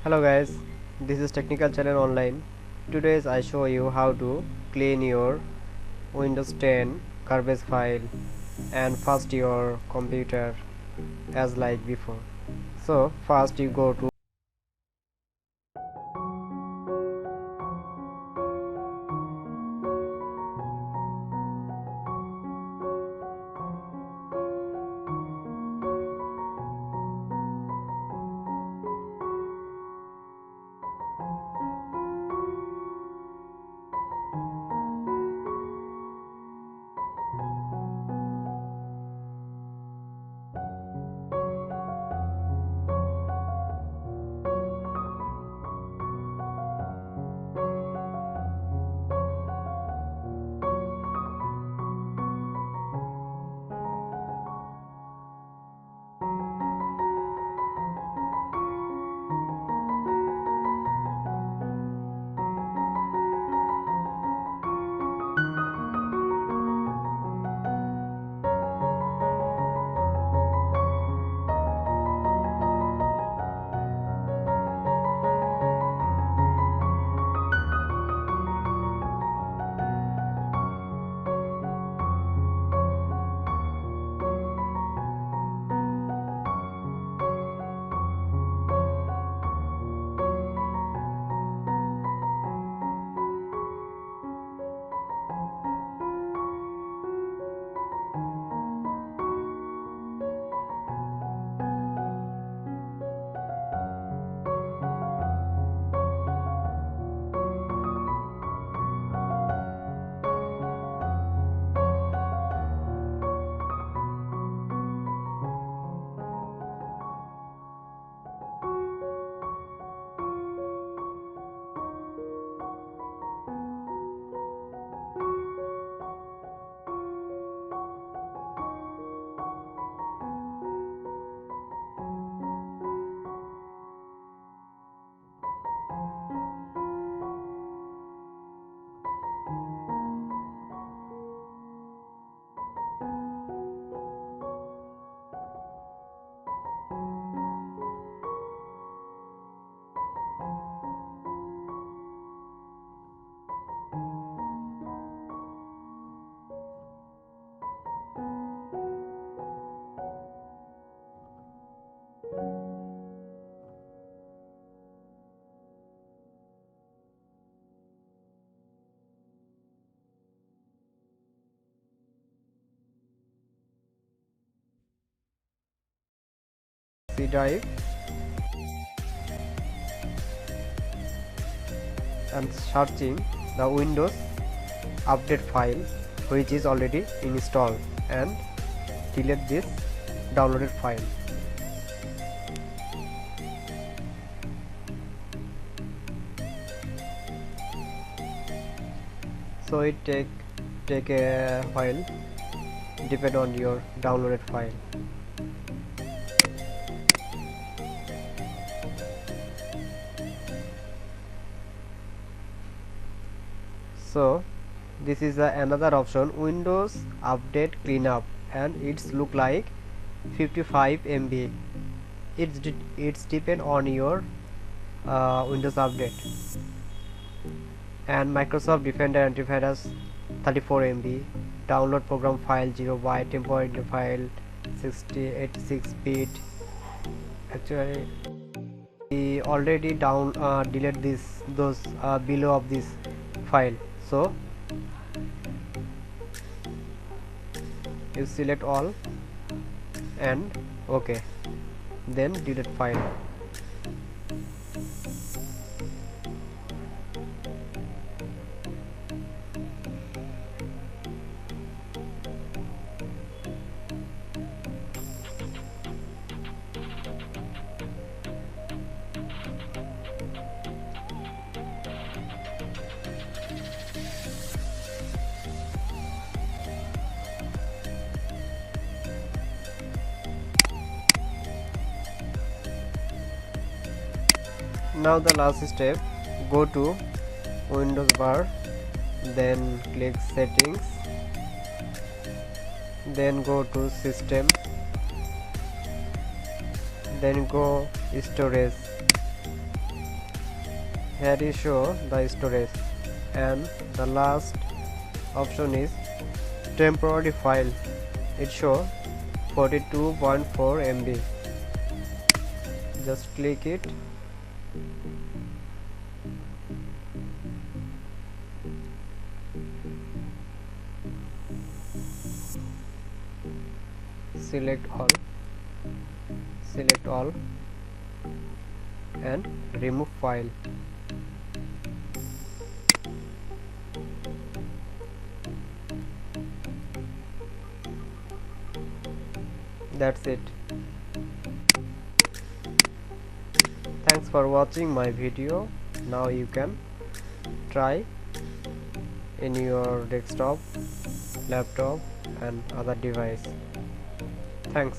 Hello guys, this is Technical Channel Online. Today I show you how to clean your Windows 10 garbage file and first your computer as like before. So first you go to C drive and searching the Windows update file which is already installed and delete this downloaded file. So it take a while depend on your downloaded file. So this is another option, Windows Update Cleanup, and it's look like 55 MB. It's depend on your Windows Update. And Microsoft Defender antivirus 34 MB, download program file 0 byte, temporary file 86 bit. Actually we already delete those below of this file, so you select all and OK, then delete file. Now the last step, go to Windows bar, then click settings, then go to system, then go storage, Here is show the storage, and the last option is temporary file. It shows 42.4 MB. Just click it. Select all and remove file. That's it. Thanks for watching my video. Now you can try in your desktop, laptop and other device. Thanks.